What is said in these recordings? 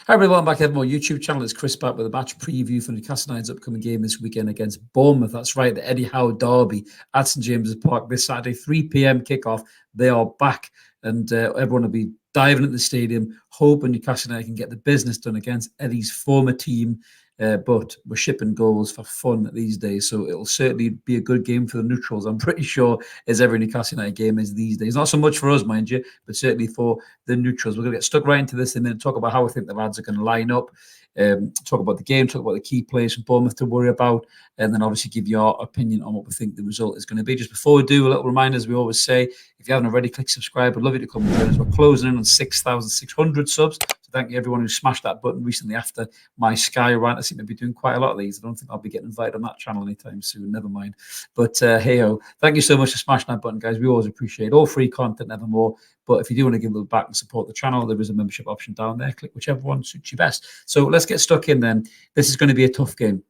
Hi everyone, welcome back to Evermore YouTube channel. It's Chris back with a match preview for Newcastle United's upcoming game this weekend against Bournemouth. That's right, the Eddie Howe derby at St James's Park this Saturday, 3 p.m. kickoff. They are back, and everyone will be diving at the stadium, hoping Newcastle United can get the business done against Eddie's former team. But we're shipping goals for fun these days, so it'll certainly be a good game for the neutrals. I'm pretty sure as every Newcastle United game is these days. Not so much for us, mind you, but certainly for the neutrals. We're going to get stuck right into this in a minute, talk about how I think the lads are going to line up, talk about the game, talk about the key players from Bournemouth to worry about, and then obviously give you our opinion on what we think the result is going to be. Just before we do, a little reminder, as we always say, if you haven't already, click subscribe. I'd love you to come and join us. We're closing in on 6,600 subs. So thank you everyone who smashed that button recently after my Sky rant. I seem to be doing quite a lot of these. I don't think I'll be getting invited on that channel anytime soon. Never mind. But hey-ho, thank you so much for smashing that button, guys. We always appreciate it. All free content, never more. But if you do want to give a little back and support the channel, there is a membership option down there. Click whichever one suits you best. So let's get stuck in then. This is going to be a tough game.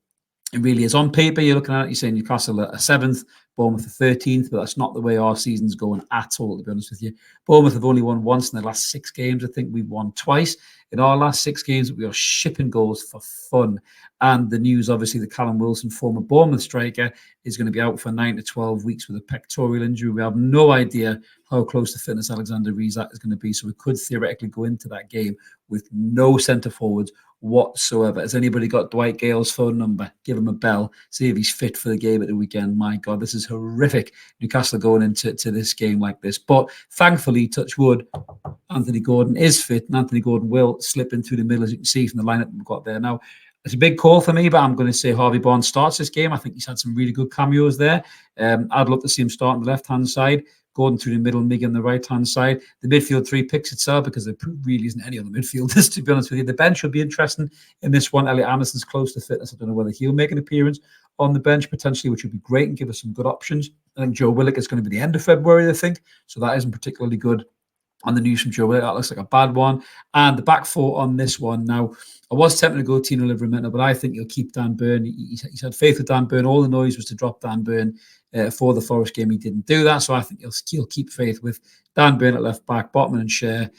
It really is. On paper, you're looking at it, you're saying Newcastle are 7th, Bournemouth are 13th, but that's not the way our season's going at all, to be honest with you. Bournemouth have only won once in their last 6 games. I think we've won twice. In our last 6 games, we are shipping goals for fun. And the news, obviously, that Callum Wilson, former Bournemouth striker, is going to be out for 9 to 12 weeks with a pectoral injury. We have no idea how close to fitness Alexander Isak is going to be. So we could theoretically go into that game with no centre forwards whatsoever. Has anybody got Dwight Gale's phone number? Give him a bell. See if he's fit for the game at the weekend. My God, this is horrific. Newcastle going into this game like this. But thankfully, touch wood, Anthony Gordon is fit, and Anthony Gordon will slip in through the middle, as you can see from the lineup we've got there. Now, it's a big call for me, but I'm going to say Harvey Barnes starts this game. I think he's had some really good cameos there. I'd love to see him start on the left-hand side, Gordon through the middle, Mig on the right-hand side. The midfield 3 picks itself because there really isn't any other midfielders, to be honest with you. The bench will be interesting in this one. Elliot Anderson's close to fitness. I don't know whether he'll make an appearance on the bench potentially, which would be great and give us some good options. I think Joe Willock is going to be the end of February, I think. So that isn't particularly good on the news from Joe Willock. That looks like a bad one. And the back 4 on this one. Now, I was tempted to go Tino Livramento, but I think he'll keep Dan Burn. He's had faith with Dan Burn. All the noise was to drop Dan Burn for the Forest game. He didn't do that, so I think he'll keep faith with Dan Burn at left back, Botman and Share,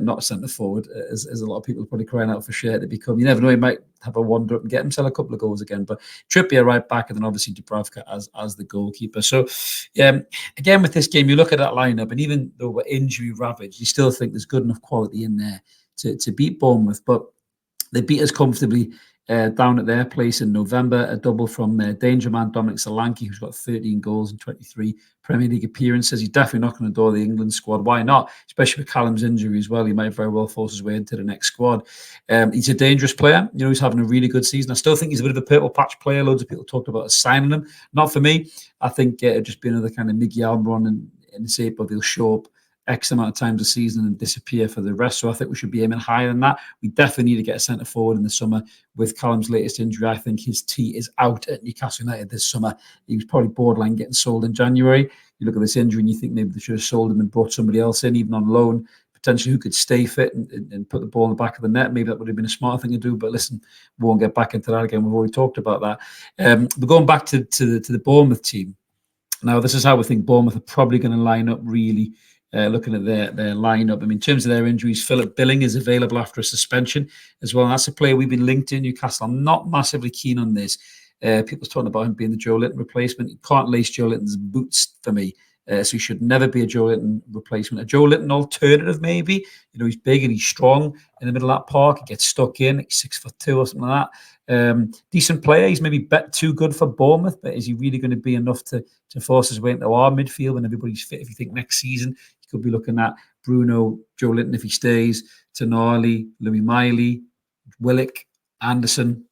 not centre forward, as a lot of people are probably crying out for Share to become. You never know, he might have a wander up and get himself a couple of goals again. But Trippier right back, and then obviously Dubravka as the goalkeeper. So again, with this game, you look at that lineup, and even though we're injury ravaged, you still think there's good enough quality in there to beat Bournemouth. But they beat us comfortably down at their place in November. A double from danger man Dominic Solanke, who's got 13 goals and 23 Premier League appearances. He's definitely not going to door the England squad. Why not? Especially with Callum's injury as well. He might very well force his way into the next squad. He's a dangerous player. You know, he's having a really good season. I still think he's a bit of a purple patch player. Loads of people talked about signing him. Not for me. I think it'd just be another kind of Miggy Almiron in the shape of he'll show up X amount of times a season and disappear for the rest. So I think we should be aiming higher than that. We definitely need to get a centre forward in the summer. With Callum's latest injury, I think his tea is out at Newcastle United this summer. He was probably borderline getting sold in January. You look at this injury and you think maybe they should have sold him and brought somebody else in, even on loan, potentially who could stay fit and put the ball in the back of the net. Maybe that would have been a smart thing to do. But listen, we won't get back into that again. We've already talked about that. But going back to the Bournemouth team, now this is how we think Bournemouth are probably going to line up really. Looking at their lineup, I mean, in terms of their injuries, Philip Billing is available after a suspension as well. And that's a player we've been linked to Newcastle. I'm not massively keen on this. People's talking about him being the Joe Linton replacement. He can't lace Joe Linton's boots for me. So he should never be a Joe Linton replacement. A Joe Linton alternative, maybe. You know, he's big and he's strong in the middle of that park. He gets stuck in. He's 6'2" or something like that. Decent player. He's maybe too good for Bournemouth, but is he really going to be enough to force his way into our midfield when everybody's fit? If you think next season, you could be looking at Bruno, Joe Linton if he stays, Tonali, Louis Miley, Willock, Anderson,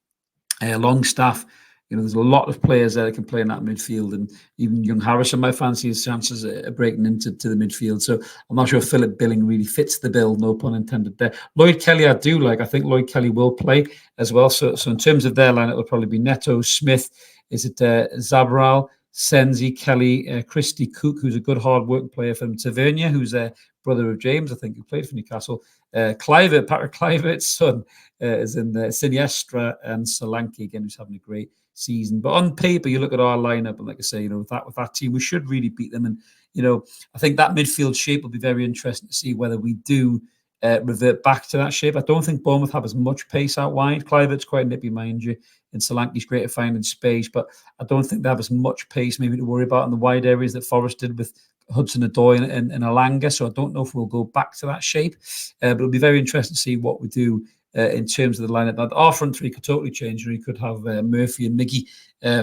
Longstaff. You know, there's a lot of players there that can play in that midfield, and even young Harrison might fancy his chances of breaking into the midfield. So I'm not sure if Philip Billing really fits the bill, no pun intended there. Lloyd Kelly I do like. I think Lloyd Kelly will play as well. So in terms of their line, it'll probably be Neto, Smith, is it Zabral, Senzi, Kelly, Christy Cook, who's a good hard-working player from Tavernier, who's a brother of James, I think, who played for Newcastle. Kluivert, Patrick Kluivert's son, is in there. Siniestra and Solanke, again, who's having a great season. But on paper, you look at our lineup, and like I say, you know, with that team, we should really beat them. And you know, I think that midfield shape will be very interesting to see whether we do revert back to that shape. I don't think Bournemouth have as much pace out wide. Kluivert's quite nippy, mind you, and Solanke's great at finding space, but I don't think they have as much pace maybe to worry about in the wide areas that Forest did with Hudson-Odoi and Alanga. So I don't know if we'll go back to that shape, but it'll be very interesting to see what we do in terms of the lineup. Now, our front three could totally change. You could have Murphy and Miggy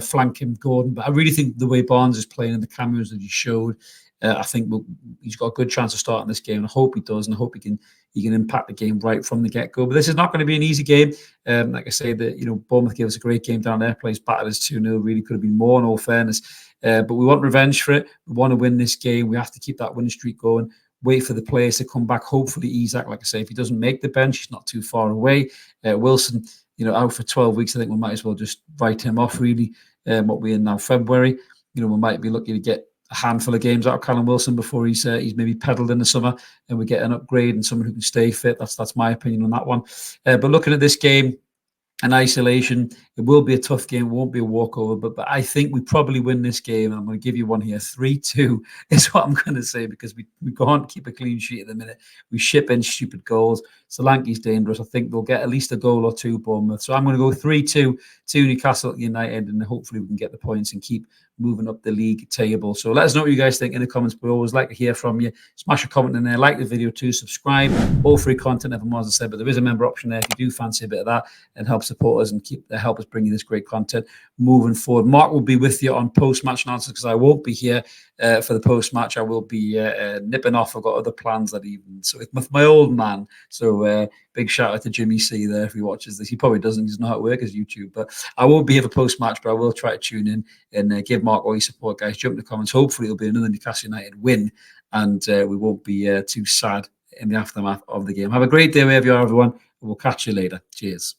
flanking Gordon, but I really think the way Barnes is playing and the cameos that he showed, I think he's got a good chance of starting this game. And I hope he does, and I hope he can impact the game right from the get-go. But this is not going to be an easy game. Like I say, Bournemouth gave us a great game down there. Plays battered us 2-0. Really could have been more, in all fairness. But we want revenge for it. We want to win this game. We have to keep that winning streak going. Wait for the players to come back. Hopefully, Isak, like I say, if he doesn't make the bench, he's not too far away. Wilson, out for 12 weeks. I think we might as well just write him off, really. What we're in now, February. We might be lucky to get a handful of games out of Callum Wilson before he's maybe pedalled in the summer, and we get an upgrade and someone who can stay fit. That's my opinion on that one. But looking at this game in isolation, it will be a tough game. It won't be a walkover, but I think we probably win this game. And I'm going to give you one here. 3-2 is what I'm going to say, because we can't keep a clean sheet at the minute. We ship in stupid goals. Solanke's dangerous. I think we'll get at least a goal or two, Bournemouth. So I'm going to go 3-2 to Newcastle United, and hopefully we can get the points and keep moving up the league table. So let us know what you guys think in the comments. We always like to hear from you. Smash a comment in there, like the video too, subscribe. All free content, evermore, as I said, but there is a member option there if you do fancy a bit of that and help support us and help us bring you this great content moving forward. Mark will be with you on post-match announcements, because I won't be here for the post-match. I will be nipping off. I've got other plans that evening. So with my old man. So big shout out to Jimmy C there if he watches this. He probably doesn't. He doesn't know how it works as YouTube. But I won't be here for post-match, but I will try to tune in and give Mark all your support, guys. Jump in the comments. Hopefully it'll be another Newcastle United win, and we won't be too sad in the aftermath of the game. Have a great day wherever you are, everyone. We'll catch you later. Cheers.